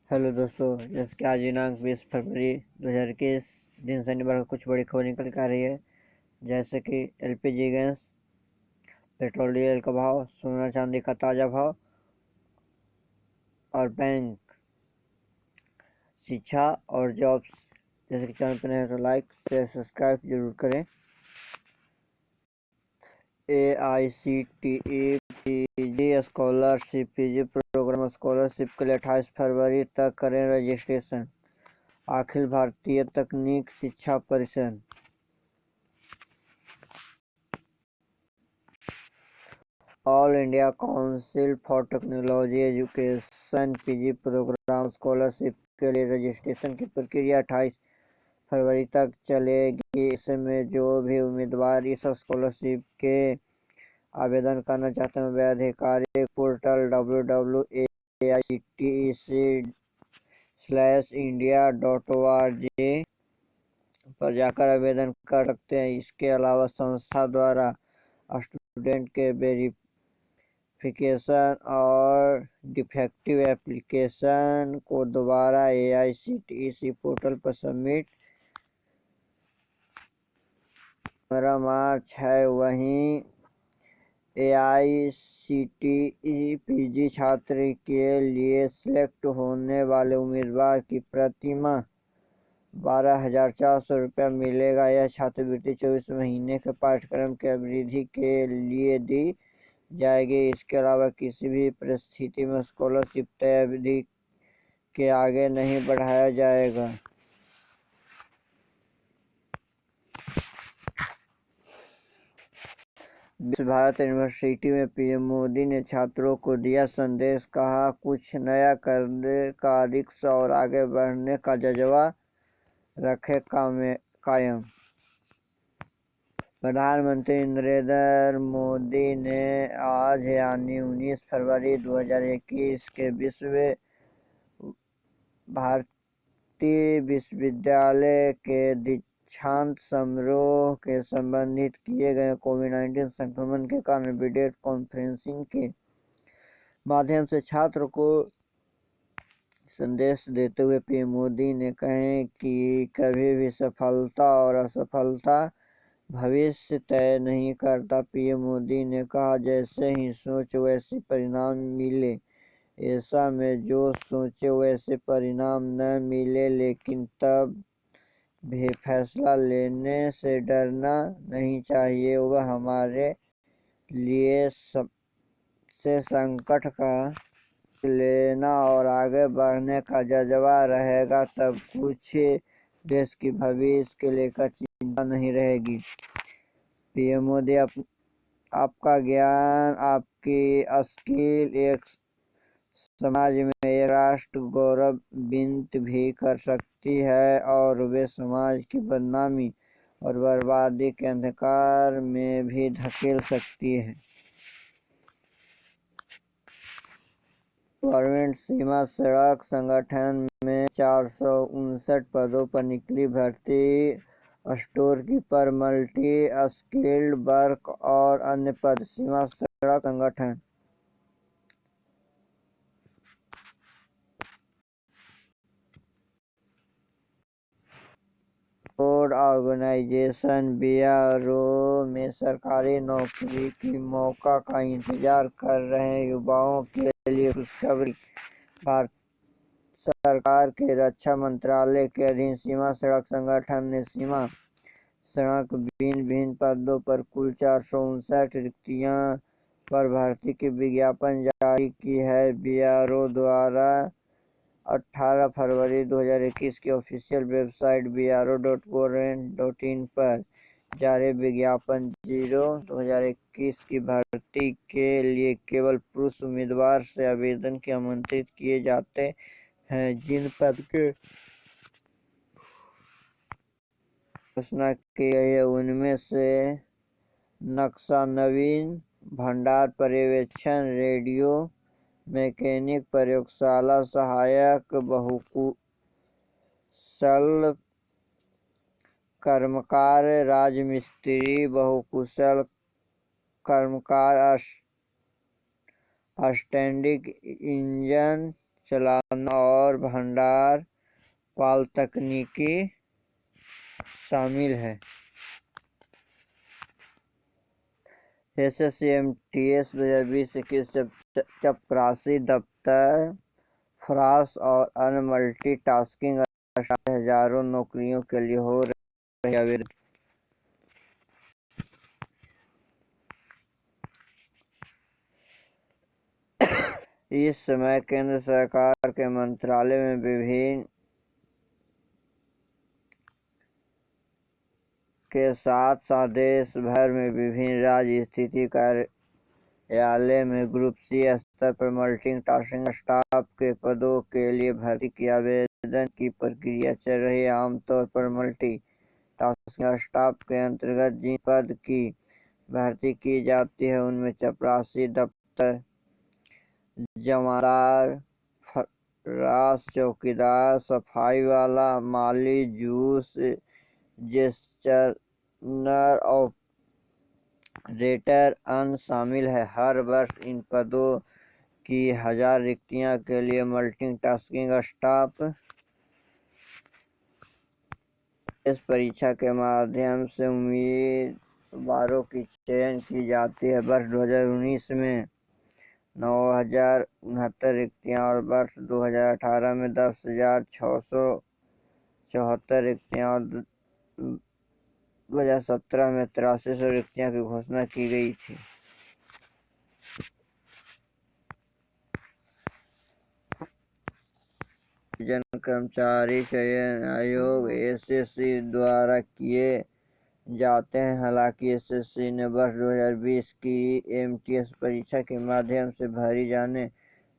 Hello दोस्तों, जैसे कि आज दिनांक 20 फरवरी 2021 दिन शनिवार को कुछ बड़ी खबर निकल के आ रही है। जैसे कि एलपीजी गैस, पेट्रोल डीजल का भाव, सोना चांदी का ताज़ा भाव और बैंक, शिक्षा और जॉब्स। जैसे कि चैनल पर नए हैं तो लाइक शेयर सब्सक्राइब जरूर करें। AICTE PG scholarship PG programme scholarship के लिए 28 फरवरी तक करें रजिस्ट्रेशन। अखिल भारतीय तकनीक शिक्षा परिषद, all India council for technology education PG programme scholarship के लिए रजिस्ट्रेशन की प्रक्रिया 28 फरवरी तक चलेगी। इसमें जो भी उम्मीदवार इस स्कॉलरशिप के आवेदन करना चाहते हैं वे आधिकारिक पोर्टल www.aict/india.org पर जाकर आवेदन कर सकते हैं। इसके अलावा संस्था द्वारा स्टूडेंट के वेरिफिकेशन और डिफेक्टिव एप्लीकेशन को दोबारा AICTE पोर्टल पर सबमिट 15 मार्च है। वहीं AICTE पीजी छात्र के लिए सिलेक्ट होने वाले उम्मीदवार की प्रतिमाह 12,400 रुपया मिलेगा। यह छात्रवृत्ति 24 महीने के पाठ्यक्रम की अवधि के लिए दी जाएगी। इसके अलावा किसी भी परिस्थिति में स्कॉलरशिप तय अवधि के आगे नहीं बढ़ाया जाएगा। विश्व भारत यूनिवर्सिटी में पीएम मोदी ने छात्रों को दिया संदेश, कहा कुछ नया करने का रिक्स और आगे बढ़ने का जज्बा रखे कायम। प्रधानमंत्री नरेंद्र मोदी ने आज यानी 19 फरवरी 2021 के विश्व भारती विश्वविद्यालय के दीक्षांत समारोह के संबंधित किए गए कोविड-19 संक्रमण के कारण वीडियो कॉन्फ्रेंसिंग के माध्यम से छात्र को संदेश देते हुए पीएम मोदी ने कहा कि कभी भी सफलता और असफलता भविष्य तय नहीं करता। पीएम मोदी ने कहा, जैसे ही सोचे वैसे परिणाम मिले। ऐसा में जो सोचे वैसे परिणाम न मिले, लेकिन तब भी फैसला लेने से डरना नहीं चाहिए। वह हमारे लिए सबसे संकट का लेना और आगे बढ़ने का जज्बा रहेगा, तब कुछ देश की भविष्य के लेकर चिंता नहीं रहेगी। पीएम मोदी, आपका ज्ञान, आपकी स्किल एक समाज में एक राष्ट्र गौरवान्वित भी कर सकती है और वे समाज की बदनामी और बर्बादी के अंधकार में भी धकेल सकती है। गवर्नमेंट सीमा सड़क संगठन में 459 पदों पर निकली भर्ती। Store keeper, multi skilled work और अन्य पद। सीमा सड़क संगठन रोड ऑर्गेनाइजेशन BRO में सरकारी नौकरी की मौका का इंतजार कर रहे युवाओं के लिए खुशखबरी। भारत सरकार के रक्षा मंत्रालय के अधीन सीमा सड़क संगठन ने सीमा सड़क भिन्न पदों पर कुल 459 रिक्तियों पर भर्ती की विज्ञापन जारी की है। BRO द्वारा 18 फरवरी 2021 की ऑफिशियल वेबसाइट bro.gov.in पर जारी विज्ञापन 2021 की भर्ती के लिए केवल पुरुष उम्मीदवार से आवेदन के आमंत्रित किए जाते हैं। जिन पद के घोषणा की गई है उनमें से नक्शा नवीन, भंडार पर्यवेक्षण, रेडियो मैकेनिक, प्रयोगशाला सहायक, बहुकुशल कर्मकार, राजमिस्त्री, बहुकुशल कर्मकार, स्टैंडिंग इंजन चलाना और भंडार पाल तकनीकी शामिल है। SSC-MTS 2020-21 चपरासी दफ्तर, फ्रांस और अन्य मल्टीटास्किंग हजारों नौकरियों के लिए हो रहे आवेदन। इस समय केंद्र सरकार के मंत्रालय में विभिन्न के साथ साथ देश भर में विभिन्न राज्य स्थित कार्यालय में ग्रुप सी स्तर पर मल्टीटास्किंग स्टाफ के पदों के लिए भर्ती की आवेदन की प्रक्रिया चल रही है। आमतौर पर मल्टीटास्किंग स्टाफ के अंतर्गत जिन पद की भर्ती की जाती है उनमें चपरासी दफ्तर, जमादार, फराश, चौकीदार, सफाई वाला, माली, जूस जेस्चरनर, ऑपरेटर अन्य शामिल है। हर वर्ष इन पदों की 1000 रिक्तियों के लिए मल्टीटास्किंग स्टाफ इस परीक्षा के माध्यम से उम्मीदवारों की चयन की जाती है। वर्ष 2019 में 9069 रिक्तियां और वर्ष 2018 में 10,674 रिक्तियां और 2017 में 8300 रिक्तियों की घोषणा की गई थी। जन कर्मचारी चयन आयोग SSC द्वारा किए जाते हैं। हालांकि SSC ने वर्ष 2020 की MTS परीक्षा के माध्यम से भरी जाने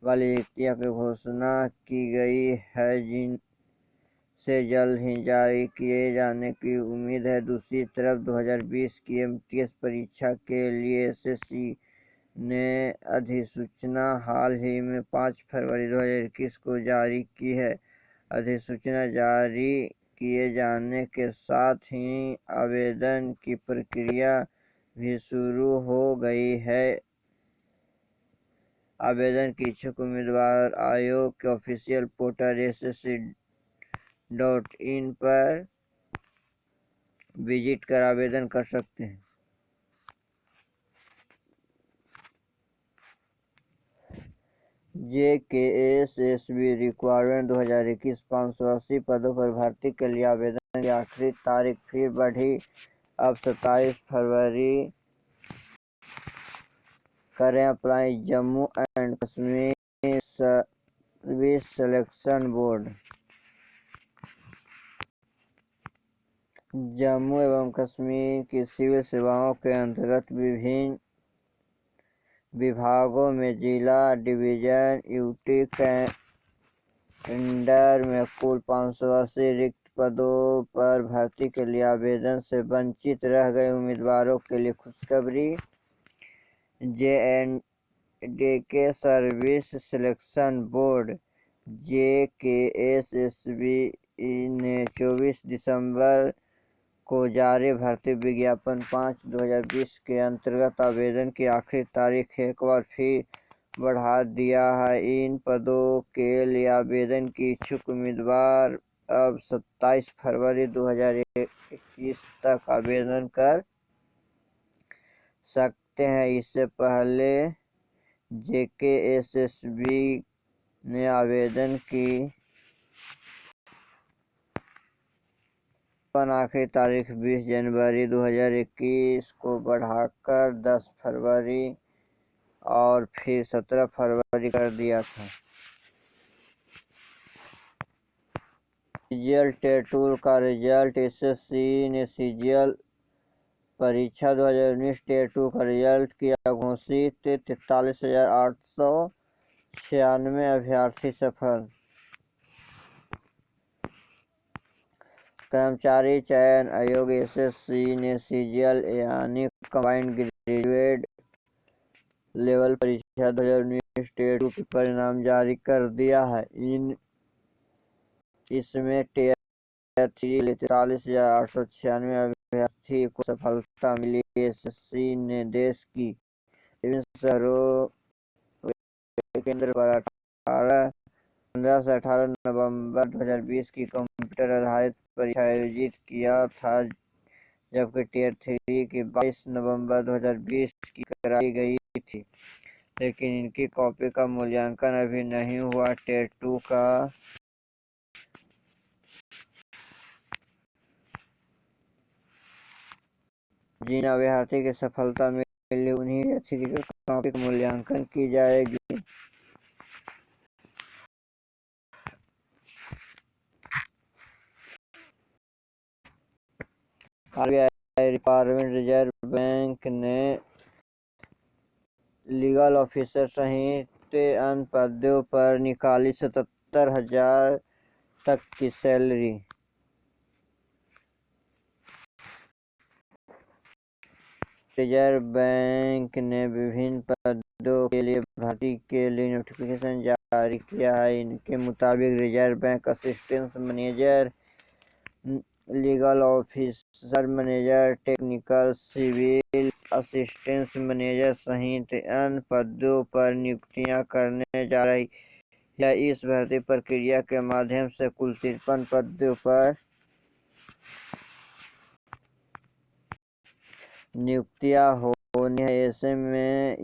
वाली रिक्तियों की घोषणा की गई है, जिनसे जल्द ही जारी किए जाने की उम्मीद है। दूसरी तरफ 2020 की MTS परीक्षा के लिए SSC ने अधिसूचना हाल ही में 5 फरवरी 2021 को जारी की है। अधिसूचना जारी किए जाने के साथ ही आवेदन की प्रक्रिया भी शुरू हो गई है। आवेदन के इच्छुक उम्मीदवार आयोग के ऑफिशियल पोर्टल ssc.in पर विजिट कर आवेदन कर सकते हैं। JKSSB रिक्वायरमेंट 2021 580 पदों पर भर्ती के लिए आवेदन की आखिरी तारीख फिर बढ़ी, अब 27 फरवरी करें apply. Jammu and Kashmir service selection board Jammu एवं कश्मीर की सिविल सेवाओं के अंतर्गत विभिन्न विभागों में जिला, डिवीजन, यूटी कैडर में कुल 580 रिक्त पदों पर भर्ती के लिए आवेदन से वंचित रह गए उम्मीदवारों के लिए खुशखबरी। JNDK service selection board JKSSB ने 24 दिसंबर को जारी भर्ती विज्ञापन 5/2020 के अंतर्गत आवेदन की आखिरी तारीख एक बार फिर बढ़ा दिया है। इन पदों के लिए आवेदन के इच्छुक उम्मीदवार अब 27 फरवरी 2021 तक आवेदन कर सकते हैं। इससे पहले JKSSB ने आवेदन की आखिरी तारीख 20 जनवरी 2021 को बढ़ाकर 10 फरवरी और फिर 17 फरवरी कर दिया था। CGL टेट टूल का रिजल्ट। SSC ने CGL परीक्षा 2019 टेट 2 का रिजल्ट किया घोषित। 43,896 अभ्यर्थी सफल। कर्मचारी चयन आयोग SSC ने CGL यानी कंबाइंड ग्रेजुएट लेवल परीक्षा 2019 टेट 2 की परिणाम जारी कर दिया है। इसमें टेट 3 43,896 अभ्यर्थी को सफलता मिली। SSC ने देश की विभिन्न शहरों केंद्र पर 18 15 से 18 नवंबर 2020 की कंप्यूटर आधारित परीक्षा आयोजित किया था, जबकि टियर 3 की 22 नवंबर 2020 की कराई गई थी, लेकिन इनकी कॉपी का मूल्यांकन अभी नहीं हुआ। टियर 2 का जिन अभ्यर्थी की सफलता मिली उन्हीं टियर 3 की कॉपी का मूल्यांकन की जाएगी। आरबीआई रिजर्व बैंक ने लीगल ऑफिसर सहित अन्य पदों पर निकाली 77,000 तक की सैलरी। रिजर्व बैंक ने विभिन्न पदों के लिए भर्ती के लिए नोटिफिकेशन जारी किया है। इनके मुताबिक reserve bank assistant manager, legal officer manager, technical civil assistant manager सहित अन्य पदों पर नियुक्तियां करने जा रही है। इस भर्ती प्रक्रिया के माध्यम से कुल 53 पदों पर नियुक्तियां होनी है। ऐसे में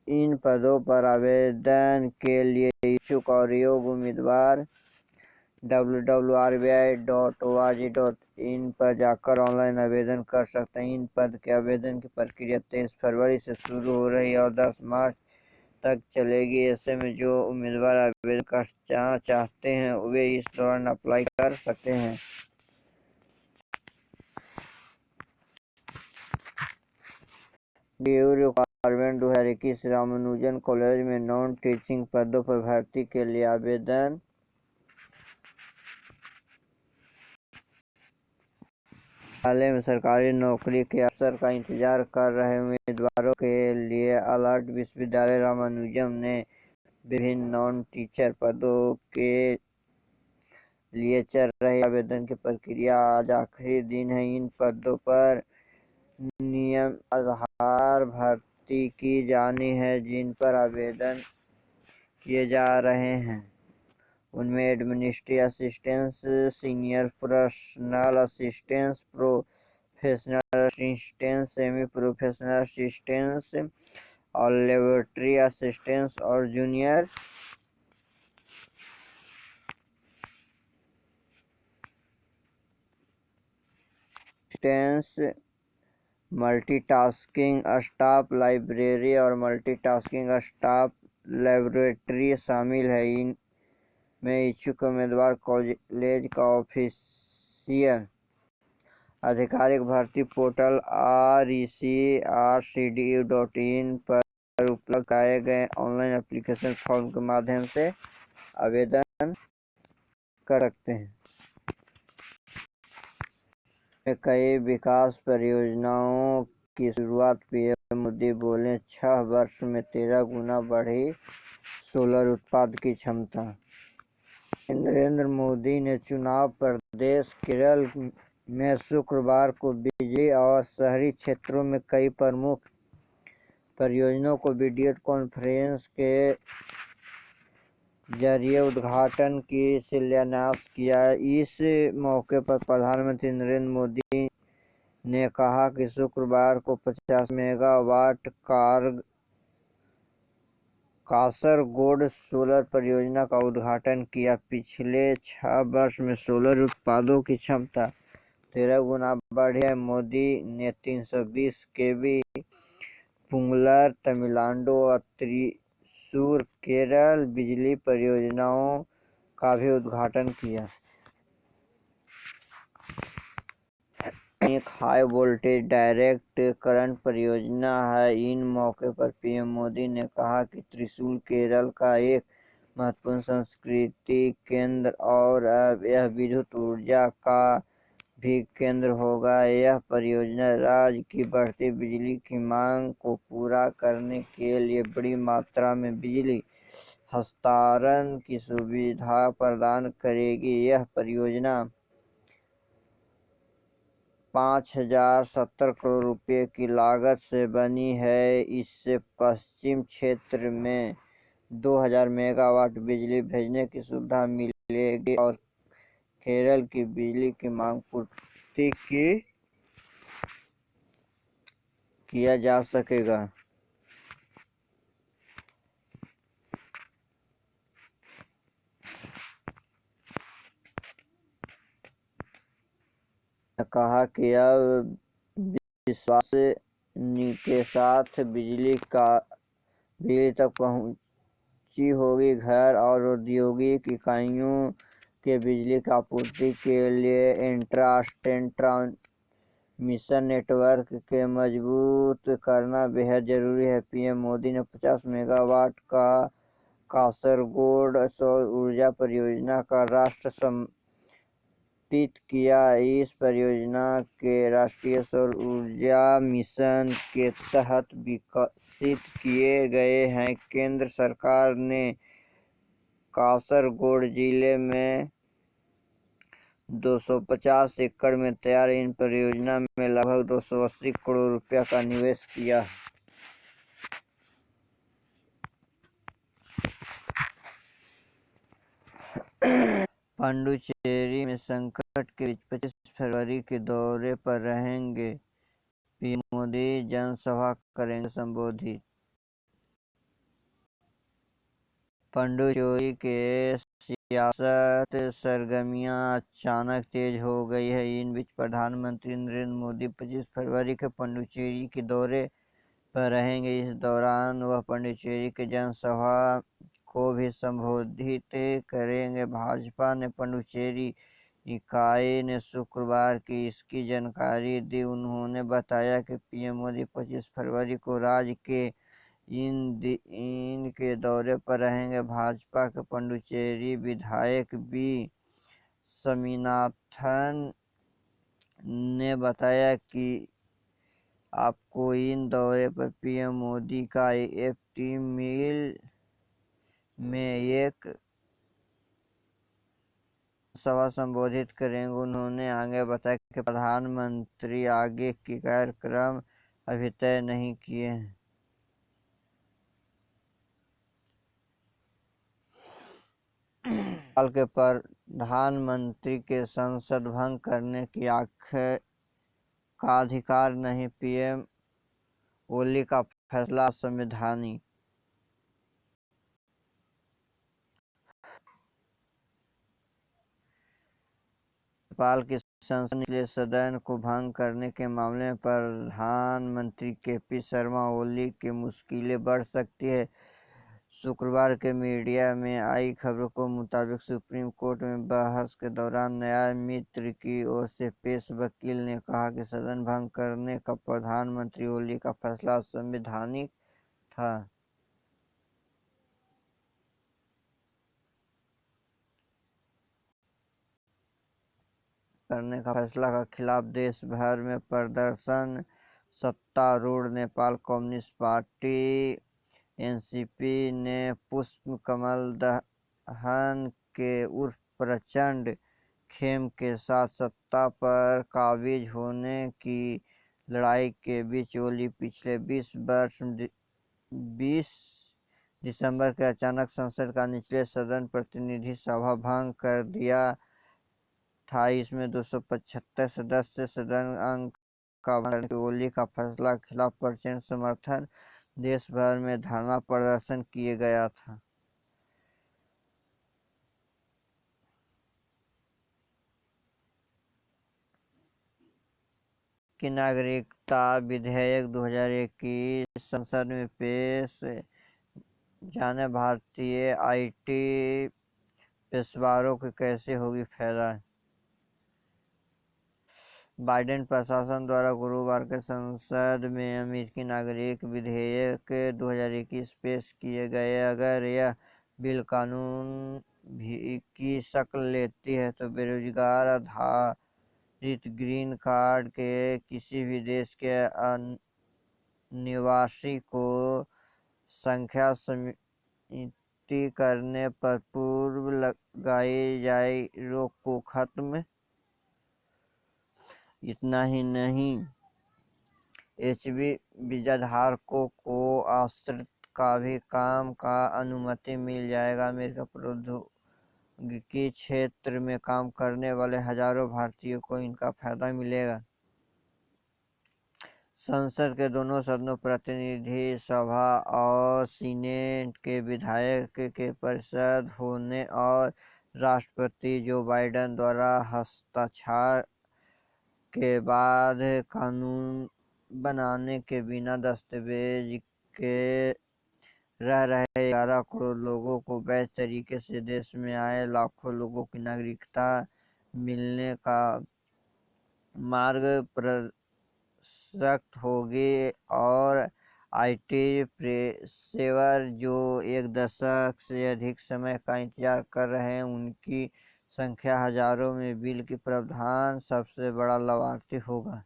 इन पदों पर आवेदन के लिए इच्छुक और योग्य उम्मीदवार www.rbi.org.in पर जाकर ऑनलाइन आवेदन कर सकते हैं। इन पद के आवेदन की प्रक्रिया 23 फरवरी से शुरू हो रही है और 10 मार्च तक चलेगी। ऐसे में जो उम्मीदवार आवेदन करना चाहते हैं वे इस दौरान अप्लाई कर सकते हैं। ड्यू रिक्वायरमेंट 2021 रामानुजन कॉलेज में नॉन टीचिंग पदों पर भर्ती के लिए आवेदन हाल में सरकारी नौकरी के अवसर का इंतजार कर रहे उम्मीदवारों के लिए अलर्ट विश्वविद्यालय रामानुजम ने विभिन्न नॉन टीचर पदों के लिए चल रही आवेदन की प्रक्रिया आज आखिरी दिन है। इन पदों पर नियम आधार भर्ती की जानी है। जिन पर आवेदन किए जा रहे हैं उनमें administrative assistant, senior personal assistant, professional assistant, semi professional assistant और लेबोरेटरी असिस्टेंट और junior assistant, multitasking staff library और मल्टीटास्किंग स्टाफ लेबोरेटरी शामिल है। इनमें इच्छुक उम्मीदवार कॉलेज का ऑफिशियल आधिकारिक भर्ती पोर्टल REC/RCDU.in पर उपलब्ध कराए गए ऑनलाइन एप्लीकेशन फॉर्म के माध्यम से आवेदन कर सकते हैं। कई विकास परियोजनाओं की शुरुआत पीएम मोदी बोले, 6 वर्ष में 13 गुना बढ़ी सोलर उत्पादन की क्षमता। नरेंद्र मोदी ने चुनाव प्रदेश केरल में शुक्रवार को बिजली और शहरी क्षेत्रों में कई प्रमुख परियोजनाओं को वीडियो कॉन्फ्रेंस के जरिए उद्घाटन की शिलान्यास किया। इस मौके पर प्रधानमंत्री नरेंद्र मोदी ने कहा कि शुक्रवार को 50 मेगावाट कासरगोड सोलर परियोजना का उद्घाटन किया। पिछले 6 वर्ष में सोलर उत्पादों की क्षमता 13 गुना बढ़ी है। मोदी ने 320 केवी पुंगलर तमिलनाडु और त्रिशूर केरल बिजली परियोजनाओं का भी उद्घाटन किया। एक हाई वोल्टेज डायरेक्ट करंट परियोजना है। इन मौके पर पीएम मोदी ने कहा कि त्रिशूर केरल का एक महत्वपूर्ण संस्कृति केंद्र और अब यह विद्युत ऊर्जा का भी केंद्र होगा। यह परियोजना राज्य की बढ़ती बिजली की मांग को पूरा करने के लिए बड़ी मात्रा में बिजली हस्तांतरण की सुविधा प्रदान करेगी। यह परियोजना 5,070 करोड़ रुपए की लागत से बनी है। इससे पश्चिम क्षेत्र में 2000 मेगावाट बिजली भेजने की सुविधा मिलेगी और केरल की बिजली की मांग पूर्ति किया जा सकेगा। कहा कि अब विश्वास के साथ बिजली तक पहुंची होगी। घर और औद्योगिक इकाइयों के बिजली की आपूर्ति के लिए इंट्रा-स्टेट ट्रांसमिशन नेटवर्क के मजबूत करना बेहद जरूरी है। पीएम मोदी ने 50 मेगावाट का कासरगोड सौर ऊर्जा परियोजना का राष्ट्र समर्पित किया। इस परियोजना के राष्ट्रीय सौर ऊर्जा मिशन के तहत विकसित किए गए हैं। केंद्र सरकार ने कासरगोड जिले में 250 एकड़ में तैयार इन परियोजना में लगभग 280 करोड़ रुपए का निवेश किया। पुडुचेरी में संकट के बीच 25 फरवरी के दौरे पर रहेंगे पीएम मोदी। जनसभा करेंगे संबोधित। पुडुचेरी के सियासत सरगर्मियां अचानक तेज हो गई है। इन बीच प्रधानमंत्री नरेंद्र मोदी 25 फरवरी के पुडुचेरी के दौरे पर रहेंगे। इस दौरान वह पुडुचेरी की जनसभा को भी संबोधित करेंगे। भाजपा ने पुडुचेरी इकाई ने शुक्रवार की इसकी जानकारी दी। उन्होंने बताया कि पीएम मोदी 25 फरवरी को राज्य के इनके दौरे पर रहेंगे। भाजपा के पुडुचेरी विधायक बी स्वामीनाथन ने बताया कि आपको इन दौरे पर पीएम मोदी का एफटी मिल में एक सभा संबोधित करेंगे। उन्होंने आगे बताया कि प्रधानमंत्री आगे के कार्यक्रम अभी तय नहीं किए हैं। साल के प्रधानमंत्री के संसद भंग करने की का अधिकार नहीं। पीएम ओली का फैसला संवैधानिक। नेपाल की संसद निचले सदन को भंग करने के मामले में प्रधानमंत्री केपी शर्मा ओली की मुश्किलें बढ़ सकती है। शुक्रवार के मीडिया में आई खबरों के मुताबिक सुप्रीम कोर्ट में बहस के दौरान न्याय मित्र की ओर से पेश वकील ने कहा कि सदन भंग करने का प्रधानमंत्री ओली का फैसला असंवैधानिक था। करने का फैसला के खिलाफ देश भर में प्रदर्शन। सत्तारूढ़ नेपाल कम्युनिस्ट पार्टी एनसीपी ने पुष्प कमल दहन के उर्फ प्रचंड खेम के साथ सत्ता पर काबिज होने की लड़ाई के बीच ओली पिछले 20 दिसंबर के अचानक संसद का निचले सदन प्रतिनिधि सभा भंग कर दिया था। इसमें 275 सदस्य सदन अंक का भंग करने ओली का फैसला के खिलाफ प्रचंड समर्थन देश भर में धरना प्रदर्शन किया गया था। की नागरिकता विधेयक 2021 संसद में पेश जाने भारतीय आईटी पेशेवरों को कैसे होगी फायदा। बाइडेन प्रशासन द्वारा गुरुवार के संसद में अमेरिकी नागरिक विधेयक 2021 पेश किए गए। अगर यह बिल कानून की शक्ल लेती है तो बेरोजगार आधारित ग्रीन कार्ड के किसी भी देश के निवासी को संख्या सीमित करने पर पूर्व लगाई जाए रोक को खत्म। इतना ही नहीं, एच-1बी वीजाधारकों को आश्रित का भी काम का अनुमति मिल जाएगा। अमेरिका प्रौद्योगिकी क्षेत्र में काम करने वाले हजारों भारतीयों को इनका फायदा मिलेगा। संसद के दोनों सदनों प्रतिनिधि सभा और सीनेट के विधायक के परिषद होने और राष्ट्रपति जो बाइडेन द्वारा हस्ताक्षर के बाद कानून बनाने के बिना दस्तावेज के रह रहे 11 करोड़ लोगों को वैध तरीके से देश में आए लाखों लोगों की नागरिकता मिलने का मार्ग प्रशस्त होगी और आईटी पेशेवर जो एक दशक से अधिक समय का इंतजार कर रहे हैं उनकी संख्या हजारों में बिल की प्रावधान सबसे बड़ा लाभार्थी होगा।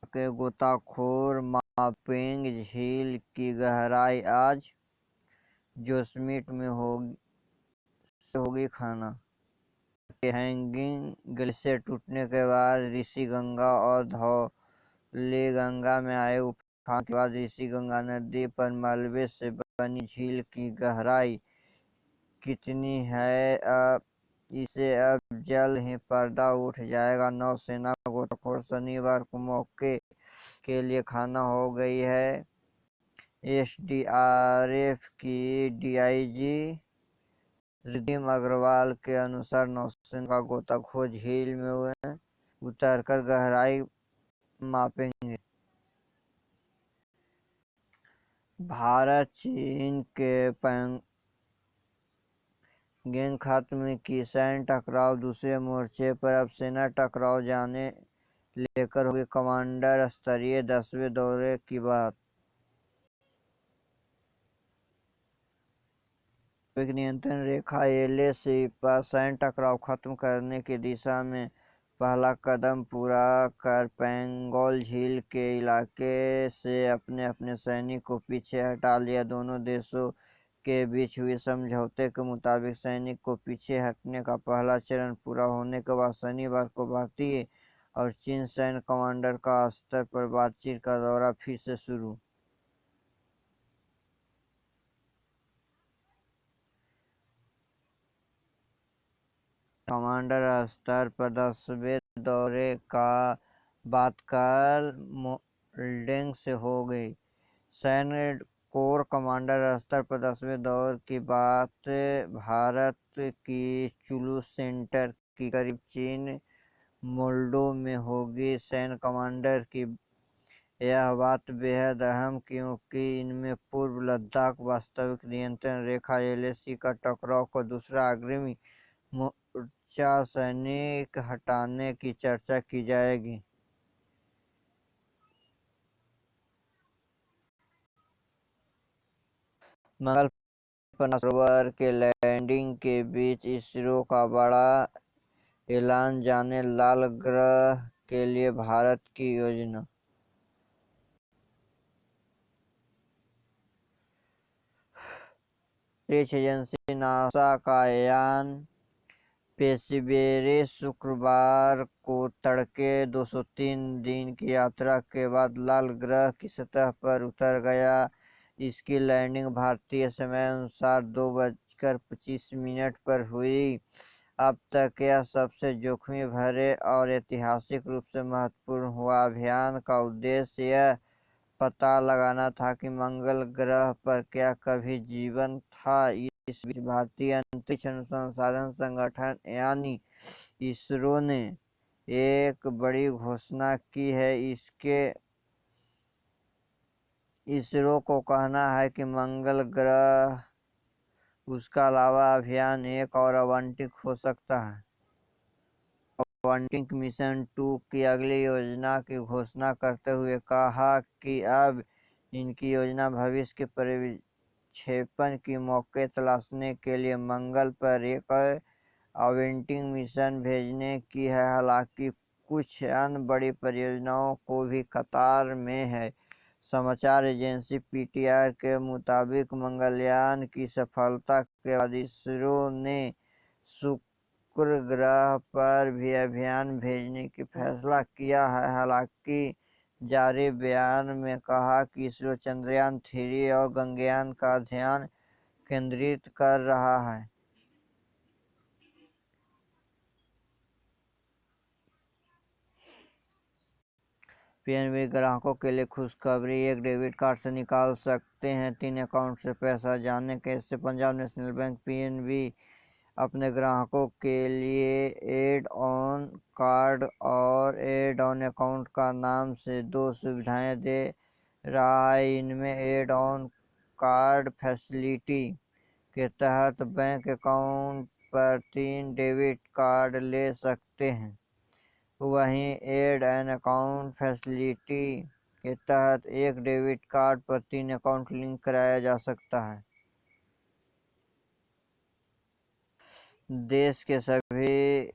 के गोताखोर मापेंगे झील की गहराई आज जोशीमठ में होगी खाना के हैंगिंग ग्लेशियर टूटने के बाद ऋषिगंगा और धौलीगंगा में आए उफान के बाद ऋषिगंगा नदी पर मलबे से बनी झील की गहराई कितनी है इसे अब जल्द ही पर्दा उठ जाएगा। नौसेना गोताखोर शनिवार को मौके के लिए खाना हो गई है। एसडीआरएफ की डीआईजी रिद्धिम अग्रवाल के अनुसार नौसेना का गोताखोर झील में उतरकर गहराई मापेंगे। भारत चीन के पैंगोंग खत्म की सैन्य टकराव दूसरे मोर्चे पर अब सेना टकराव जाने लेकर होगी कमांडर स्तरीय 10वें दौरे की बात। नियंत्रण रेखा एलएसी पर सैन्य टकराव खत्म करने की दिशा में पहला कदम पूरा कर पैंगोंग झील के इलाके से अपने अपने सैनिक को पीछे हटा लिया। दोनों देशों के बीच हुए समझौते के मुताबिक सैनिक को पीछे हटने का पहला चरण पूरा होने के बाद शनिवार को भारतीय और चीन सैन्य कमांडर का स्तर पर बातचीत का दौरा फिर से शुरू। कमांडर स्तर पर 10वें दौरे का बात कल मोल्डिंग से हो गई। सैन्य कोर कमांडर स्तर पर 10वें दौर की बात भारत की चुलू सेंटर की करीब चीन मोल्डो में होगी। सैन्य कमांडर की यह बात बेहद अहम क्योंकि इनमें पूर्व लद्दाख वास्तविक नियंत्रण रेखा एलएसी का टकराव को दूसरा अग्रिमी मोर्चा सैनिक हटाने की चर्चा की जाएगी। मंगल पर रोवर के लैंडिंग के बीच इसरो का बड़ा ऐलान जाने लाल ग्रह के लिए भारत की योजना। अंतरिक्ष एजेंसी नासा का यान पेशेवरे शुक्रवार को तड़के 203 दिन की यात्रा के बाद लाल ग्रह की सतह पर उतर गया। इसकी लैंडिंग भारतीय समय अनुसार 2:25 पर हुई। अब तक यह सबसे जोखिम भरे और ऐतिहासिक रूप से महत्वपूर्ण हुआ। अभियान का उद्देश्य यह पता लगाना था कि मंगल ग्रह पर क्या कभी जीवन था। इस बीच भारतीय अंतरिक्ष अनुसंधान संगठन यानी इसरो ने एक बड़ी घोषणा की है। इसरो को कहना है कि मंगल ग्रह उसका अलावा अभियान एक और आवंटित हो सकता है। आवंटित मिशन 2 की अगली योजना की घोषणा करते हुए कहा कि अब इनकी योजना भविष्य के प्रक्षेपण की मौके तलाशने के लिए मंगल पर एक आवंटित मिशन भेजने की है। हालांकि कुछ अन्य बड़ी परियोजनाओं को भी कतार में है। समाचार एजेंसी पीटीआई के मुताबिक मंगलयान की सफलता के बाद इसरो ने शुक्र ग्रह पर भी अभियान भेजने की फैसला किया है। हालांकि जारी बयान में कहा कि इसरो चंद्रयान 3 और गगनयान का ध्यान केंद्रित कर रहा है। पीएनबी ग्राहकों के लिए खुशखबरी, एक डेबिट कार्ड से निकाल सकते हैं 3 अकाउंट से पैसा। जानने कैसे? पंजाब नेशनल बैंक पीएनबी अपने ग्राहकों के लिए एड ऑन कार्ड और एड ऑन अकाउंट का नाम से 2 सुविधाएं दे रहा है। इनमें एड ऑन कार्ड फैसिलिटी के तहत बैंक अकाउंट पर 3 डेबिट कार्ड ले सकते हैं। वहीं एड एन अकाउंट फैसिलिटी के तहत एक डेबिट कार्ड पर 3 अकाउंट लिंक कराया जा सकता है। देश के सभी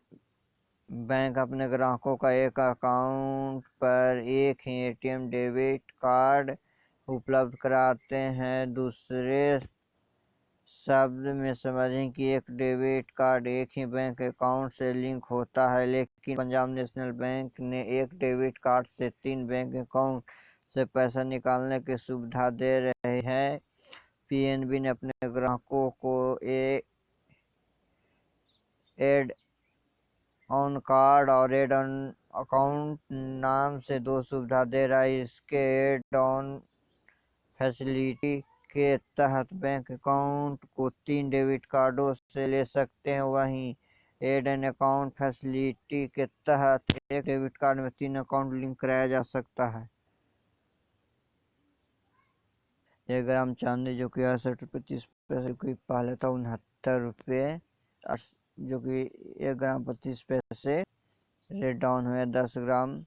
बैंक अपने ग्राहकों का एक अकाउंट पर एक ही एटीएम डेबिट कार्ड उपलब्ध कराते हैं। दूसरे शब्द में समझें कि एक डेबिट कार्ड एक ही बैंक अकाउंट से लिंक होता है, लेकिन पंजाब नेशनल बैंक ने एक डेबिट कार्ड से 3 बैंक अकाउंट से पैसा निकालने की सुविधा दे रहे हैं। पीएनबी ने अपने ग्राहकों को एड ऑन कार्ड और एड ऑन अकाउंट नाम से 2 सुविधा दे रहा है। इसके एड ऑन फैसिलिटी के तहत बैंक अकाउंट को 3 डेबिट कार्डों से ले सकते हैं। वहीं एड एन अकाउंट फैसिलिटी के तहत एक डेबिट कार्ड में 3 अकाउंट लिंक कराया जा सकता है। 1 ग्राम चांदी जो कि 68 रुपये 30 पैसे, की पहले था 69 रुपये, जो कि 1 ग्राम 25 पैसे रेट डाउन हुआ। 10 ग्राम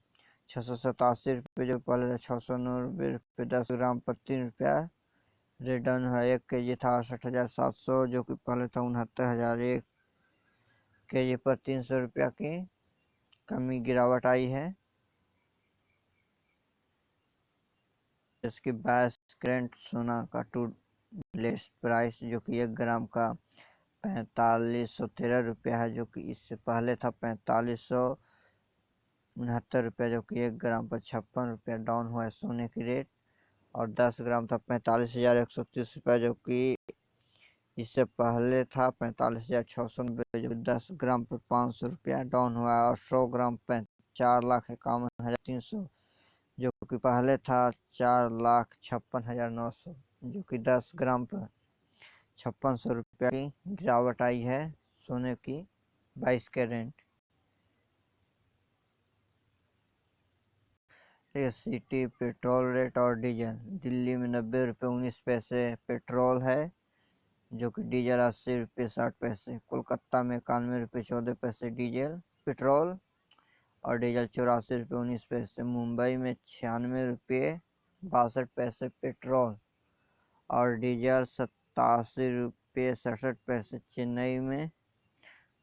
687 रुपये, जो पहले था 609 रुपये 10 ग्राम पर 3 रुपया रेट डाउन हुआ। 1 kg था 68,700, जो कि पहले था 69,000। 1 kg पर 300 रुपया की कमी गिरावट आई है। इसकी 22 कैरेट सोना का टुडेस्ट प्राइस जो कि 1 ग्राम का 4513 रुपया है, जो कि इससे पहले था 4569 रुपया, जो कि 1 ग्राम पर 56 रुपया डाउन हुआ है सोने की रेट। और 10 ग्राम था 45,130 रुपया, जो कि इससे पहले था 45,690, जो 10 ग्राम पर 500 रुपया डाउन हुआ है। और 100 ग्राम पर 4,51,300, जो कि पहले था 4,56,900, जो कि 10 ग्राम पर 5600 रुपया की गिरावट आई है सोने की 22 कैरेट। सिटी पेट्रोल रेट और डीजल। दिल्ली में 90 रुपये 19 पैसे पेट्रोल है, जो कि डीजल 80 रुपये 60 पैसे। कोलकाता में 91 रुपये 14 पैसे डीजल पेट्रोल और डीजल 84 रुपये 19 पैसे। मुंबई में 96 रुपये 62 पैसे पेट्रोल और डीजल 87 रुपये 67 पैसे। चेन्नई में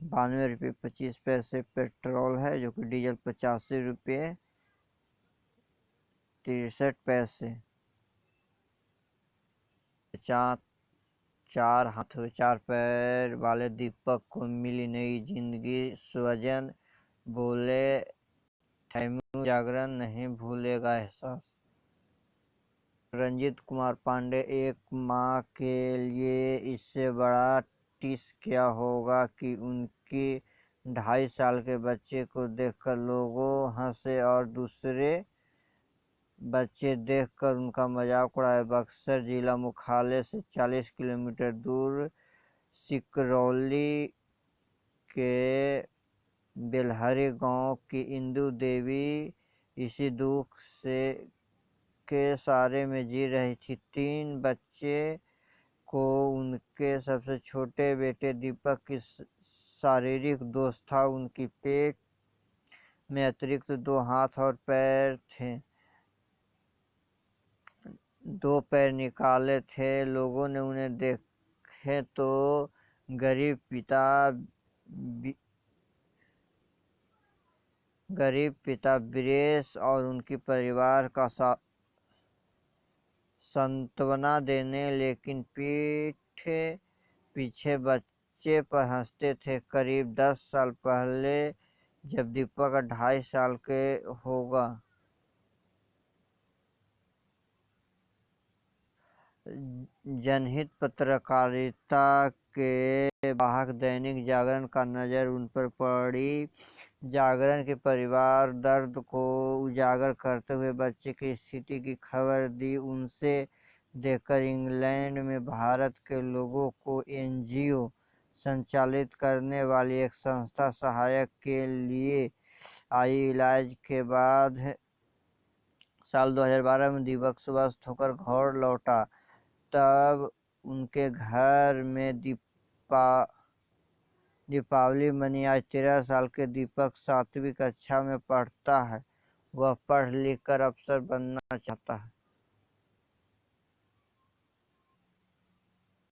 92 रुपये 25 पैसे पेट्रोल है, जो कि डीजल 85 रुपये 63 पैसे। चार हाथ व 4 पैर वाले दीपक को मिली नई जिंदगी, स्वजन बोले तैमूर जागरण नहीं भूलेगा एहसास। रंजीत कुमार पांडे, एक माँ के लिए इससे बड़ा टिस क्या होगा कि उनकी 2.5 साल के बच्चे को देखकर लोगों हंसे और दूसरे बच्चे देखकर उनका मजाक उड़ाए। बक्सर जिला मुख्यालय से 40 किलोमीटर दूर सिकरौली के बेलहरी गांव की इंदु देवी इसी दुख से के सहारे में जी रही थी। 3 बच्चे को उनके सबसे छोटे बेटे दीपक की शारीरिक दोष था। उनकी पेट में अतिरिक्त 2 हाथ और पैर थे, 2 पैर निकाले थे। लोगों ने उन्हें देखे तो गरीब पिता वीरेश और उनके परिवार का सांत्वना देने, लेकिन पीठ पीछे बच्चे पर हंसते थे। करीब 10 साल पहले जब दीपक 2.5 साल के होगा जनहित पत्रकारिता के वाहक दैनिक जागरण का नज़र उन पर पड़ी। जागरण के परिवार दर्द को उजागर करते हुए बच्चे की स्थिति की खबर दी। उनसे देखकर इंग्लैंड में भारत के लोगों को एनजीओ संचालित करने वाली एक संस्था सहायता के लिए आई। इलाज के बाद साल 2012 में दिवंगत होकर घर लौटा। तब उनके घर में दीपावली मनी। आज 13 साल के दीपक 7वीं कक्षा में पढ़ता है। वह पढ़ लिख कर अफसर बनना चाहता है।